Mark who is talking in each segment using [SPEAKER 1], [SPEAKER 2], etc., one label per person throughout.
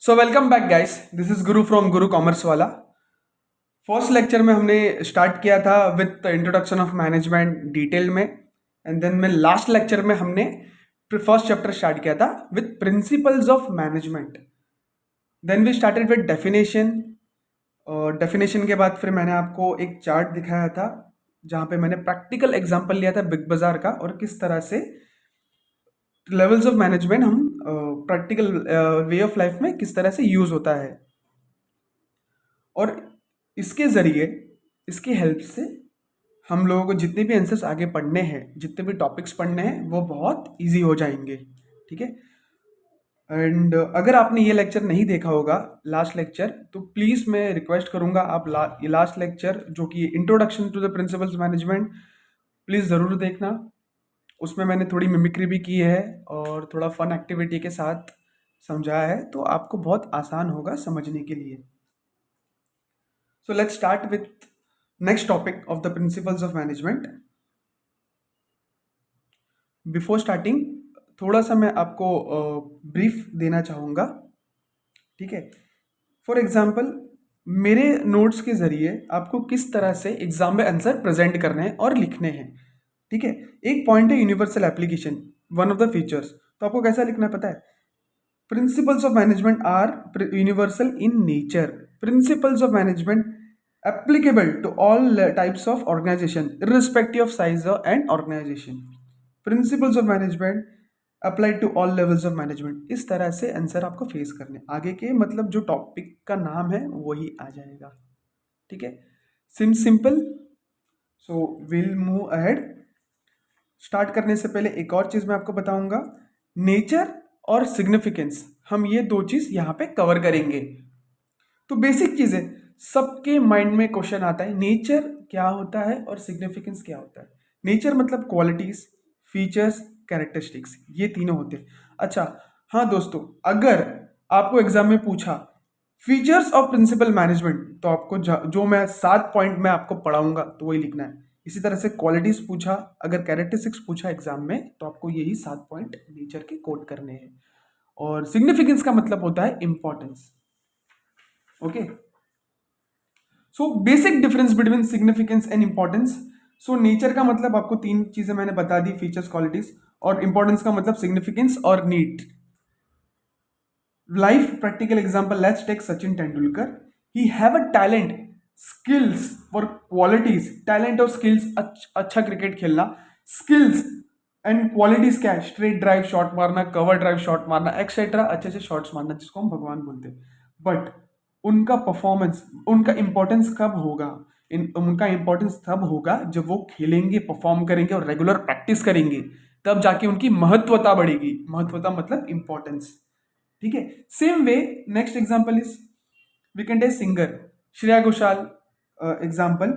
[SPEAKER 1] So welcome back guys, this is Guru from Guru commerce वाला। First lecture में हमने start किया था with introduction of management detail में, एंड देन में लास्ट लेक्चर में हमने फर्स्ट चैप्टर स्टार्ट किया था with principles of management. Then we started with definition, और डेफिनेशन के बाद फिर मैंने आपको एक चार्ट दिखाया था जहाँ पे मैंने प्रैक्टिकल एग्जांपल लिया था बिग बाजार का, और किस तरह से लेवल्स ऑफ मैनेजमेंट हम प्रैक्टिकल वे ऑफ लाइफ में किस तरह से यूज होता है, और इसके ज़रिए, इसकी हेल्प से हम लोगों को जितने भी आंसर्स आगे पढ़ने हैं, जितने भी टॉपिक्स पढ़ने हैं, वो बहुत इजी हो जाएंगे। ठीक है। एंड अगर आपने ये लेक्चर नहीं देखा होगा लास्ट लेक्चर, तो प्लीज़ मैं रिक्वेस्ट करूँगा आप ये लास्ट लेक्चर जो कि introduction to the principles management, please ज़रूर देखना। उसमें मैंने थोड़ी मिमिक्री भी की है और थोड़ा फन एक्टिविटी के साथ समझाया है, तो आपको बहुत आसान होगा समझने के लिए। So let's start with next topic of the principles of management. Before starting, थोड़ा सा मैं आपको ब्रीफ देना चाहूँगा। ठीक है। फॉर एग्जाम्पल, मेरे नोट्स के ज़रिए आपको किस तरह से एग्जाम में आंसर प्रेजेंट करने हैं और लिखने हैं। ठीक है। एक पॉइंट है universal application, one of the features. तो आपको कैसा लिखना पता है? Principles of management are universal in nature. Principles of management applicable to all types of organization irrespective of size and organization. Principles of management applied to all levels of management. इस तरह से answer आपको face करने, आगे के मतलब जो topic का नाम है वही आ जाएगा। ठीक है, simple. So will move ahead. Start करने से पहले एक और चीज मैं आपको बताऊंगा, नेचर और सिग्निफिकेंस, हम ये दो चीज यहाँ पे कवर करेंगे। तो बेसिक चीज है, सबके माइंड में क्वेश्चन आता है, नेचर क्या होता है और सिग्निफिकेंस क्या होता है। नेचर मतलब क्वालिटीज, फीचर्स, कैरेक्टरिस्टिक्स, ये तीनों होते हैं। अच्छा हाँ दोस्तों, अगर आपको एग्जाम में पूछा फीचर्स ऑफ प्रिंसिपल मैनेजमेंट, तो आपको जो मैं 7 पॉइंट में आपको पढ़ाऊंगा तो वही लिखना है। इसी तरह से क्वालिटीज पूछा, अगर कैरेक्टरिस्टिक्स पूछा एग्जाम में, तो आपको यही 7 पॉइंट नेचर के कोट करने हैं। और सिग्निफिकेंस का मतलब होता है importance. Okay, so basic difference between significance and importance. So nature का मतलब आपको 3 चीजें मैंने बता दी, फीचर्स, क्वालिटीज, और इंपॉर्टेंस का मतलब सिग्निफिकेंस और need. Life practical example, let's take Sachin Tendulkar. He have a talent, skills और क्वालिटीज। टैलेंट और स्किल्स, अच्छा क्रिकेट खेलना, स्किल्स एंड क्वालिटीज क्या है? स्ट्रेट ड्राइव शॉट मारना, कवर ड्राइव शॉट मारना, एक्सेट्रा, अच्छे से शॉट्स मारना, जिसको हम भगवान बोलते हैं। बट उनका परफॉर्मेंस, उनका इंपॉर्टेंस कब होगा? उनका इंपॉर्टेंस तब होगा जब वो खेलेंगे, परफॉर्म करेंगे और रेगुलर प्रैक्टिस करेंगे, तब जाके उनकी महत्वता बढ़ेगी। महत्वता मतलब इंपॉर्टेंस। ठीक है। Same way, next example is, we can take singer, Shreya Ghoshal example.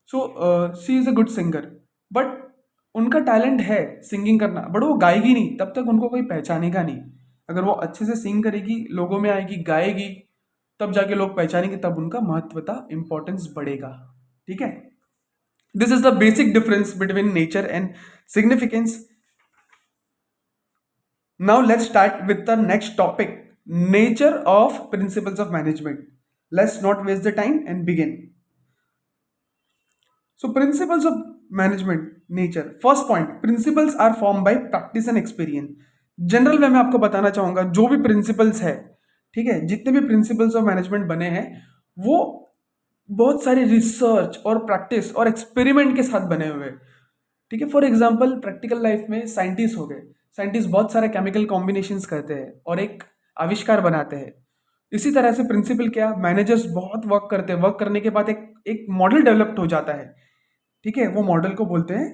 [SPEAKER 1] So she is a good singer, but उनका टैलेंट है सिंगिंग करना, बट वो गाएगी नहीं, तब तक उनको कोई पहचानेगा नहीं। अगर वो अच्छे से सिंग करेगी, लोगों में आएगी, गाएगी, तब जाके लोग पहचानेंगे, तब उनका महत्वता, इंपॉर्टेंस बढ़ेगा। ठीक है। This is the basic difference between nature and significance. Now let's start with the next topic, nature of principles of management. Let's not waste the time and begin. So principles of management, nature. First point, principles are formed by practice and experience. General वे मैं आपको बताना चाहूंगा, जो भी principles है, ठीक है, जितने भी प्रिंसिपल्स ऑफ मैनेजमेंट बने हैं, वो बहुत सारे रिसर्च और प्रैक्टिस और एक्सपेरिमेंट के साथ बने हुए हैं। ठीक है। फॉर एग्जाम्पल, प्रैक्टिकल लाइफ में साइंटिस्ट हो गए, साइंटिस्ट बहुत सारे केमिकल कॉम्बिनेशंस करते हैं और एक आविष्कार बनाते हैं। इसी तरह से प्रिंसिपल क्या, मैनेजर्स बहुत वर्क करते हैं, वर्क करने के बाद एक एक मॉडल डेवलप्ड हो जाता है। ठीक है, वो मॉडल को बोलते हैं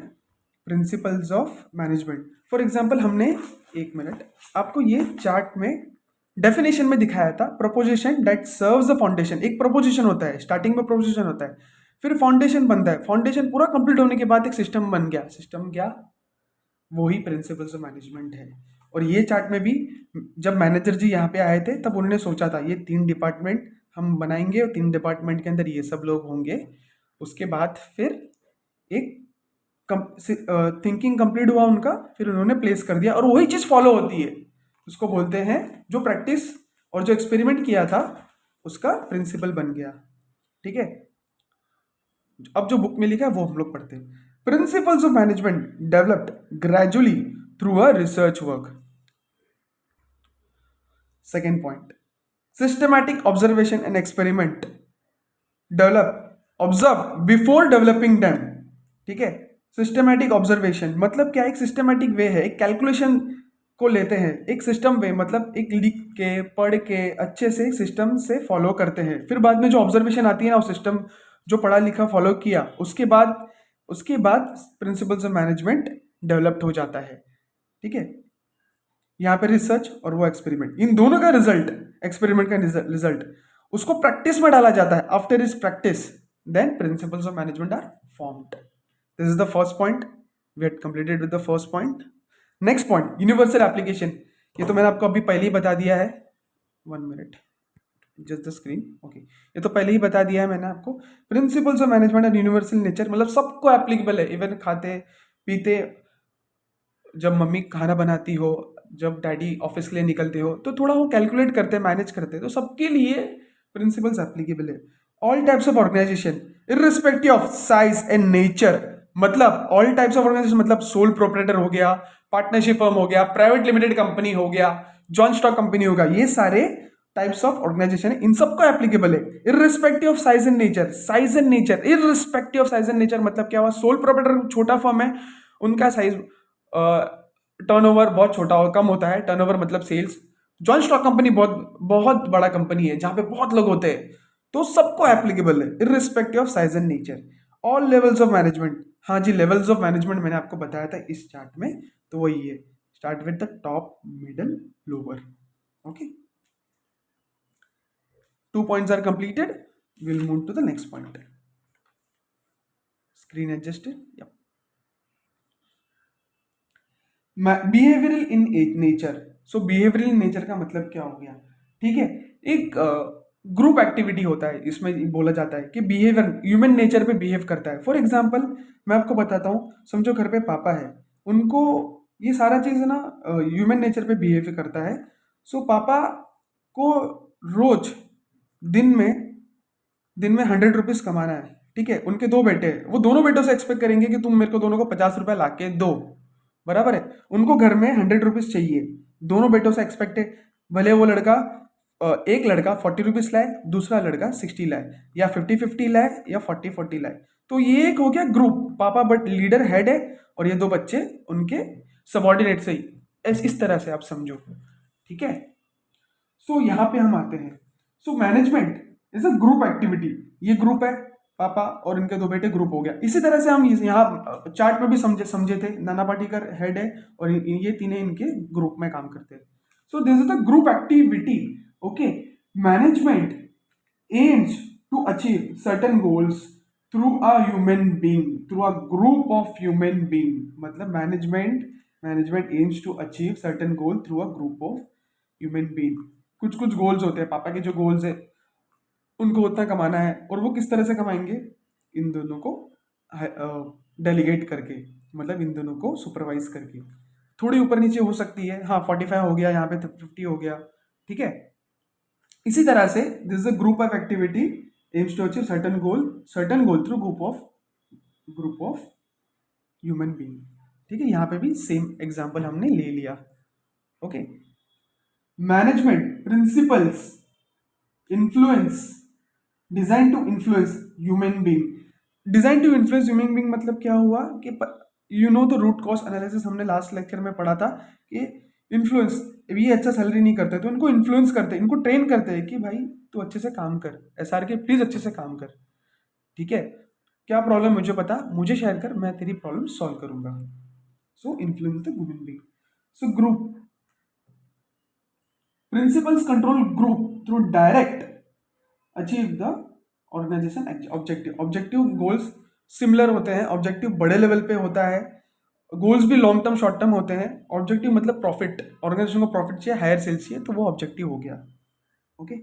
[SPEAKER 1] principles of management. For example, हमने, एक मिनट, आपको ये चार्ट में डेफिनेशन में दिखाया था, proposition that serves the foundation. एक प्रोपोजिशन होता है, स्टार्टिंग में प्रोपोजिशन होता है, फिर फाउंडेशन बनता है। फाउंडेशन पूरा कंप्लीट होने के बाद एक सिस्टम बन गया। सिस्टम क्या? वही प्रिंसिपल्स ऑफ मैनेजमेंट है। और ये चार्ट में भी जब मैनेजर जी यहाँ पे आए थे, तब उन्होंने सोचा था ये 3 डिपार्टमेंट हम बनाएंगे और 3 डिपार्टमेंट के अंदर ये सब लोग होंगे। उसके बाद फिर एक थिंकिंग कंप्लीट हुआ उनका, फिर उन्होंने प्लेस कर दिया, और वही चीज़ फॉलो होती है। उसको बोलते हैं, जो प्रैक्टिस और जो एक्सपेरिमेंट किया था उसका प्रिंसिपल बन गया। ठीक है, अब जो बुक में लिखा है वो हम लोग पढ़ते हैं। Principles of management developed gradually through a research work. Second point, systematic observation and experiment develop observe before developing them. ठीक है, सिस्टमैटिक ऑब्जर्वेशन मतलब क्या, एक सिस्टमैटिक वे है, एक कैलकुलेशन को लेते हैं, एक सिस्टम वे मतलब एक लिख के पढ़ के अच्छे से सिस्टम से फॉलो करते हैं, फिर बाद में जो ऑब्जर्वेशन आती है ना, उस सिस्टम जो पढ़ा लिखा फॉलो किया, उसके बाद प्रिंसिपल्स ऑफ मैनेजमेंट डेवलप्ड हो जाता है। ठीक है, यहाँ पे रिसर्च और वो एक्सपेरिमेंट, इन दोनों का रिजल्ट, एक्सपेरिमेंट का रिजल्ट उसको प्रैक्टिस में डाला जाता है। After is practice then principles of management are formed. This is the first point, we had completed with the first point. Next point, universal application. ये तो मैंने आपको अभी पहले ही बता दिया है, 1 minute just the screen. Okay, ये तो पहले ही बता दिया है मैंने आपको। प्रिंसिपल्स ऑफ मैनेजमेंट और यूनिवर्सल नेचर मतलब सबको एप्लीकेबल है, इवन खाते पीते, जब मम्मी खाना बनाती हो, जब डैडी ऑफिस के लिए निकलते हो, तो थोड़ा वो कैलकुलेट करते हैं, मैनेज करते हैं, तो सबके लिए प्रिंसिपल्स एप्लीकेबल है। All types of organization irrespective of size and nature, मतलब ऑल टाइप्स ऑफ ऑर्गेनाइजेशन मतलब सोल प्रोप्राइटर हो गया, पार्टनरशिप फर्म हो गया, प्राइवेट लिमिटेड कंपनी हो गया, जॉइंट स्टॉक कंपनी होगा, ये सारे टाइप्स ऑफ ऑर्गेनाइजेशन है, इन सबको एप्लीकेबल है irrespective of size and nature. Size and nature, irrespective of size and nature मतलब क्या हुआ, सोल प्रोप्राइटर छोटा फर्म है, उनका साइज टर्नओवर बहुत छोटा और कम होता है, टर्नओवर मतलब सेल्स। जॉइंट स्टॉक कंपनी बहुत बहुत बड़ा कंपनी है जहां पे बहुत लोग होते हैं, तो सबको एप्लीकेबल है irrespective of size and nature. All levels of management, हाँ जी, लेवल्स ऑफ मैनेजमेंट मैंने आपको बताया था इस चार्ट में, तो वही है, start with the top, middle, lower. Okay, 2 points are completed, we'll move to the next point. Screen adjusted, yep. Behavioural in nature. So behavioural in nature का मतलब क्या हो गया, ठीक है, एक ग्रुप एक्टिविटी होता है, इसमें बोला जाता है कि बिहेवियर ह्यूमन नेचर पे बिहेव करता है। फॉर एग्जांपल मैं आपको बताता हूँ, समझो घर पे पापा है, उनको ये सारा चीज़ ना ह्यूमन नेचर पे बिहेव करता है। सो पापा को रोज दिन में 100 रुपीज़ कमाना है, ठीक है, उनके 2 बेटे हैं, वो दोनों बेटों से एक्सपेक्ट करेंगे कि तुम मेरे को दोनों को 50 रुपये ला के दो, बराबर है, उनको घर में 100 रुपीज़ चाहिए, दोनों बेटों से एक्सपेक्ट है, भले वो लड़का एक लड़का 40 रुपीज़ लाए, दूसरा लड़का 60 लाए, या 50-50 लाए, या 40-40 लाए, तो ये एक हो गया ग्रुप, पापा बट लीडर हेड है, और ये 2 बच्चे उनके सबॉर्डिनेट से ही, इस तरह से आप समझो, ठीक है। सो यहाँ पे हम आते हैं, so management is a group activity, ये ग्रुप है, पापा और इनके 2 बेटे ग्रुप हो गया। इसी तरह से हम यहाँ चार्ट में भी समझे थे, नाना पाटेकर हेड है और ये तीनों इनके ग्रुप में काम करते हैं। So this is the group activity. Okay, management aims to achieve certain goals through a human being, through a group of human being, मतलब management aims to achieve certain goal through a group of human being. कुछ कुछ goals होते हैं, पापा के जो goals है उनको उतना कमाना है, और वो किस तरह से कमाएंगे, इन दोनों को डेलीगेट करके, मतलब इन दोनों को सुपरवाइज करके, थोड़ी ऊपर नीचे हो सकती है, हाँ 45 हो गया, यहाँ पे 50 हो गया, ठीक है। इसी तरह से this is a group of activity aims to achieve certain goal through group of human being, ठीक है। यहाँ पे भी सेम एग्जाम्पल हमने ले लिया। Okay, management principles influence design to influence human being. Design to influence human being मतलब क्या हुआ कि you know the root cause analysis, हमने लास्ट लेक्चर में पढ़ा था कि इन्फ्लुएंस, ये अच्छा सैलरी नहीं करते तो इनको इन्फ्लुएंस करते हैं, इनको ट्रेन करते हैं कि भाई तू अच्छे से काम कर, एसआर के प्लीज अच्छे से काम कर, ठीक है, क्या प्रॉब्लम मुझे बता, मुझे शेयर कर, मैं तेरी प्रॉब्लम सॉल्व करूंगा। So influence the human being. So group principles control group through direct achieve the organisation objective goals similar होते हैं, ऑब्जेक्टिव बड़े लेवल पे होता है, गोल्स भी लॉन्ग टर्म शॉर्ट टर्म होते हैं। ऑब्जेक्टिव मतलब प्रॉफिट, ऑर्गेनाइजेशन को प्रॉफिट चाहिए, हायर सेल्स चाहिए, तो वो ऑब्जेक्टिव हो गया। Okay,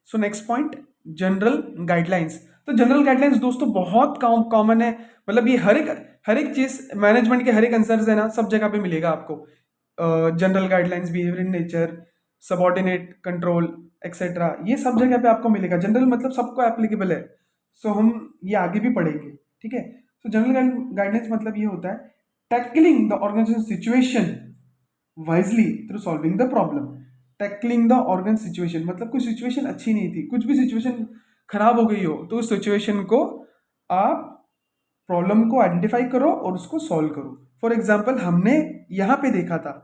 [SPEAKER 1] so next point, general guidelines. तो जनरल गाइडलाइंस दोस्तों बहुत कॉमन है, मतलब ये हर एक चीज मैनेजमेंट के हर एक आंसर है ना, सब जगह पे मिलेगा आपको। General guidelines, behaviour in nature, subordinate control etcetera, ये सब जगह पे आपको मिलेगा। जनरल मतलब सबको एप्लीकेबल है। सो हम ये आगे भी पढ़ेंगे, ठीक है। तो जनरल गाइडेंस मतलब ये होता है tackling the organization situation wisely through solving the problem. Tackling the organ situation मतलब कोई सिचुएशन अच्छी नहीं थी, कुछ भी सिचुएशन खराब हो गई हो, तो उस सिचुएशन को आप प्रॉब्लम को आइडेंटिफाई करो और उसको सॉल्व करो। फॉर एग्जाम्पल हमने यहाँ पे देखा था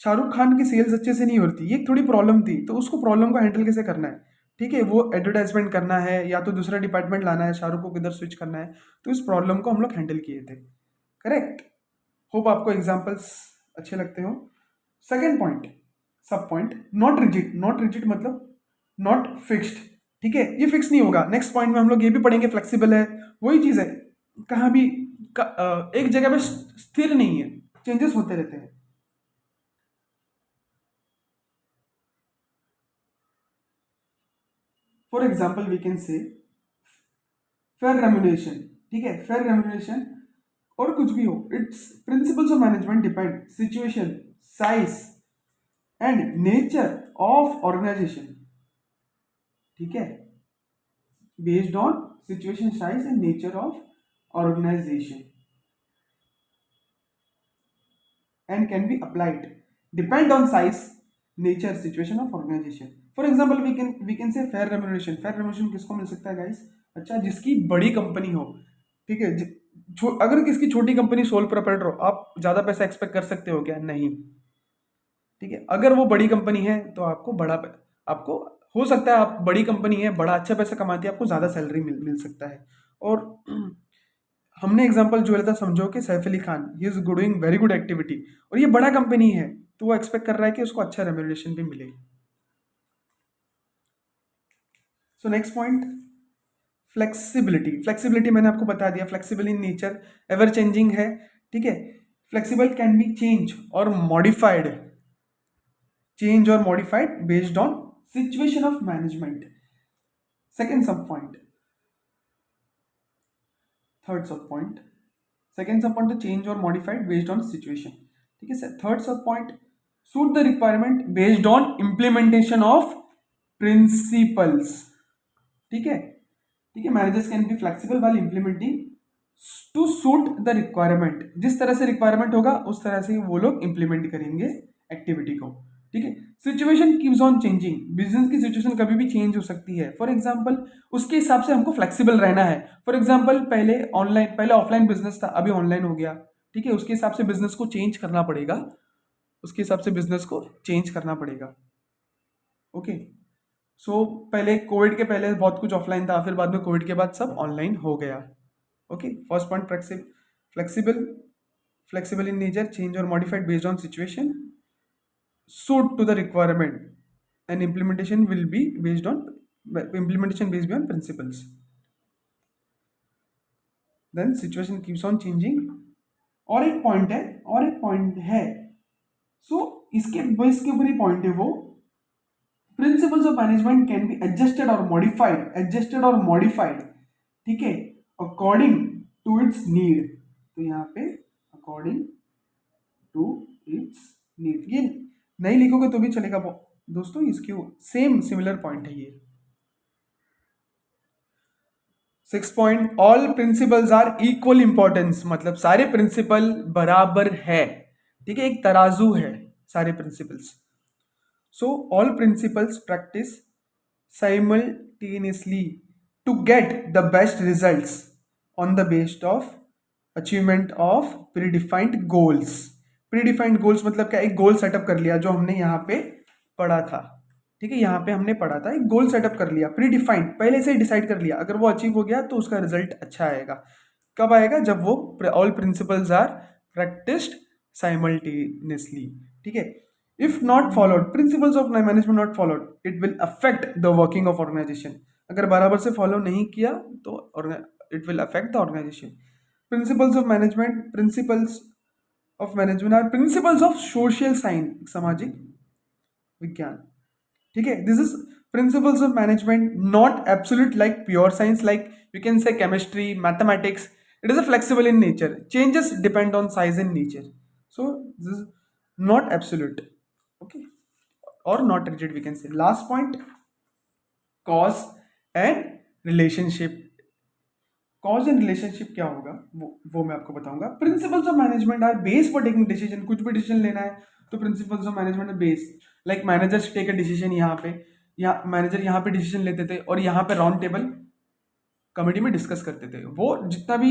[SPEAKER 1] शाहरुख खान की सेल्स अच्छे से नहीं हो रही थी, ये एक थोड़ी प्रॉब्लम थी, तो उसको प्रॉब्लम को हैंडल कैसे करना है, ठीक है। वो एडवर्टाइजमेंट करना है या तो दूसरा डिपार्टमेंट लाना है, शाहरुख को किधर स्विच करना है, तो इस प्रॉब्लम को हम लोग हैंडल किए थे। करेक्ट। होप आपको एग्जाम्पल्स अच्छे लगते हो। सेकेंड पॉइंट, सब point, not rigid. Not rigid मतलब नॉट फिक्स्ड, ठीक है, ये फिक्स नहीं होगा। नेक्स्ट पॉइंट में हम लोग ये भी पढ़ेंगे, फ्लेक्सिबल है, वही चीज है, कहाँ भी एक जगह पे स्थिर नहीं है, चेंजेस होते रहते हैं। For example we can say fair remuneration, ठीक है, फेयर रेम्युनरेशन और कुछ भी हो, it's principles of management depend situation, size and nature of organization, ठीक है, based on situation, size and nature of organization and can be applied depend on size, nature, situation of organization. For example we can say fair remuneration. fair remuneration किसको मिल सकता है guys? अच्छा, जिसकी बड़ी company हो, ठीक है। अगर किसकी छोटी कंपनी सोल प्रोप्राइटर हो, आप ज्यादा पैसा एक्सपेक्ट कर सकते हो क्या? नहीं, ठीक है। अगर वो बड़ी कंपनी है तो आपको आपको हो सकता है, आप बड़ी कंपनी है, बड़ा अच्छा पैसा कमाती है, आपको ज्यादा सैलरी मिल सकता है। और हमने एग्जांपल जो लेता, समझो कि Saif Ali Khan, he is doing very good activity और ये बड़ा कंपनी है, तो वो एक्सपेक्ट कर रहा है कि उसको अच्छा रेम्यूनरेशन भी मिले। So next point, flexibility. Flexibility मैंने आपको बता दिया, flexible in nature, ever changing है, ठीक है। फ्लेक्सिबल कैन बी चेंज और modified based on situation of management. Second सब पॉइंट, थर्ड सब पॉइंट, सेकेंड सब पॉइंट चेंज और मॉडिफाइड बेस्ड ऑन सिचुएशन, ठीक है सर। थर्ड सब point, suit the requirement based on implementation of principles, ठीक है, ठीक है। Managers can be flexible while implementing to suit the requirement, जिस तरह से रिक्वायरमेंट होगा उस तरह से वो लोग इंप्लीमेंट करेंगे एक्टिविटी को, ठीक है। Situation keeps on changing, business की सिचुएशन कभी भी चेंज हो सकती है। फॉर एग्जांपल उसके हिसाब से हमको फ्लेक्सिबल रहना है। फॉर एग्जांपल पहले ऑफलाइन बिजनेस था, अभी ऑनलाइन हो गया, ठीक है, उसके हिसाब से बिजनेस को चेंज करना पड़ेगा, उसके हिसाब से बिजनेस को चेंज करना पड़ेगा। ओके, सो पहले कोविड के पहले बहुत कुछ ऑफलाइन था, फिर बाद में कोविड के बाद सब ऑनलाइन हो गया। Okay, first point flexible, flexible in nature, change और modified based on situation, suit to the requirement, and implementation will be based on principles. Then situation keeps on changing। और एक पॉइंट है, सो इसके ऊपर ही पॉइंट है वो, principles of management can be adjusted और modified, ठीक है, अकॉर्डिंग टू इट्स नीड। तो यहाँ पे अकॉर्डिंग टू इट्स नीड, ये नहीं लिखोगे तो भी चलेगा दोस्तों, इसके सेम सिमिलर पॉइंट है ये। 6 point, all principles are equal importance, मतलब सारे प्रिंसिपल बराबर है, ठीक है, एक तराजू है सारे principles. So all principles practice simultaneously to get the best results on the based of achievement of predefined goals. Predefined goals मतलब क्या? एक गोल सेटअप कर लिया, जो हमने यहाँ पे पढ़ा था, ठीक है, यहाँ पे हमने पढ़ा था, एक गोल सेटअप कर लिया, प्रीडिफाइंड, पहले से ही डिसाइड कर लिया, अगर वो अचीव हो गया तो उसका रिजल्ट अच्छा आएगा। कब आएगा? जब वो all principles are practised simultaneously, ठीक है। If not followed, principles of management not followed, it will affect the working of organization. अगर बराबर से फॉलो नहीं किया तो it will affect the organization. Principles of management, principles of management are principles of social science, सामाजिक विज्ञान, ठीक है। This is principles of management, not absolute like pure science, like you can say chemistry, mathematics. It is a flexible in nature, changes depend on size and nature, so this is not absolute. Okay, और not rigid we can say. Last point, cause and relationship. Cause and relationship क्या होगा वो मैं आपको बताऊंगा। Principles of management are base for taking decision. कुछ भी decision लेना है तो प्रिंसिपल्स ऑफ मैनेजमेंट है base. Like managers take a decision, यहाँ पे मैनेजर यहाँ पे डिसीजन लेते थे और यहाँ पे राउंड टेबल कमेटी में डिस्कस करते थे। वो जितना भी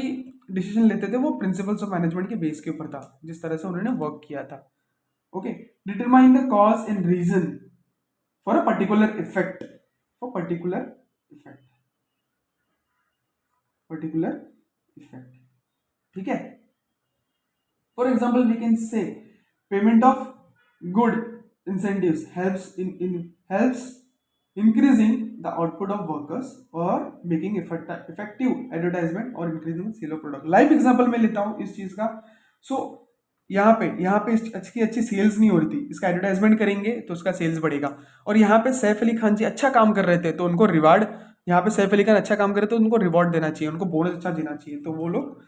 [SPEAKER 1] डिसीजन लेते थे वो प्रिंसिपल्स ऑफ मैनेजमेंट के बेस के ऊपर था, जिस तरह से उन्होंने वर्क किया था। Okay, determine the cause and reason for a particular effect, for particular effect. ठीक है, for example we can say payment of good incentives helps increasing the output of workers or making effective advertisement or increasing sale of product। Live example में लेता हूँ इस चीज का। सो यहाँ पे इसकी अच्छी सेल्स नहीं हो रही थी, इसका एडवर्टाइजमेंट करेंगे तो उसका सेल्स बढ़ेगा। और यहाँ पे सैफ अली खान जी अच्छा काम कर रहे थे तो उनको रिवार्ड, यहाँ पे सैफ अली खान अच्छा काम कर रहे थे तो उनको रिवॉर्ड देना चाहिए, उनको बोनस अच्छा देना चाहिए, तो वो लोग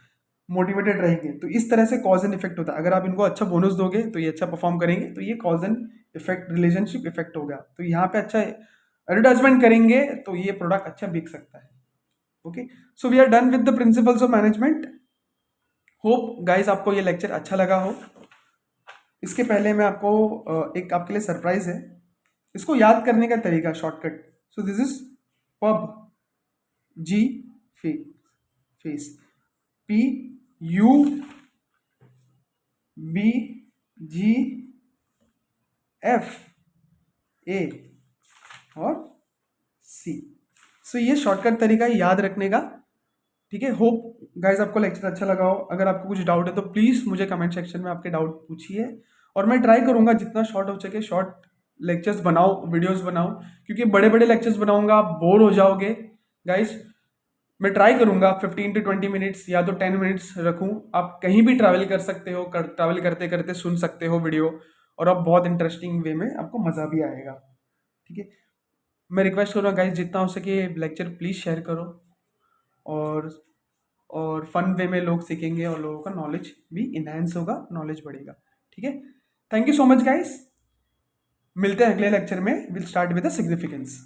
[SPEAKER 1] मोटिवेटेड रहेंगे। तो इस तरह से कॉज एंड इफेक्ट होता है। अगर आप इनको अच्छा बोनस दोगे तो ये अच्छा परफॉर्म करेंगे, तो ये cause and effect relationship effect हो गया। तो यहाँ पे अच्छा एडवर्टाइजमेंट करेंगे तो ये प्रोडक्ट अच्छा बिक सकता है। Okay, so we are done with the principles of management. Hope guys आपको ये लेक्चर अच्छा लगा हो। इसके पहले मैं आपको एक आपके लिए सरप्राइज है। इसको याद करने का तरीका shortcut, so this is pub G face, P U B G F A और सी। सो ये शॉर्टकट तरीका है याद रखने का। ठीक है, होप गाइज आपको लेक्चर अच्छा लगा हो। अगर आपको कुछ डाउट है तो प्लीज़ मुझे कमेंट सेक्शन में आपके डाउट पूछिए, और मैं ट्राई करूंगा जितना शॉर्ट हो सके शॉर्ट लेक्चर्स बनाओ, वीडियोस बनाओ, क्योंकि बड़े बड़े लेक्चर्स बनाऊंगा आप बोर हो जाओगे गाइज। मैं ट्राई करूंगा 15 to 20 मिनट्स या तो 10 मिनट्स रखूं। आप कहीं भी ट्रैवल कर सकते हो, ट्रैवल करते करते सुन सकते हो वीडियो, और आप बहुत इंटरेस्टिंग वे में आपको मज़ा भी आएगा। ठीक है, मैं रिक्वेस्ट करूँगा गाइज जितना हो सके लेक्चर प्लीज़ शेयर करो, और फन वे में लोग सीखेंगे और लोगों का नॉलेज भी इनहेंस होगा, नॉलेज बढ़ेगा। ठीक है, thank you so much guys. मिलते हैं अगले लेक्चर में। Will start with the significance.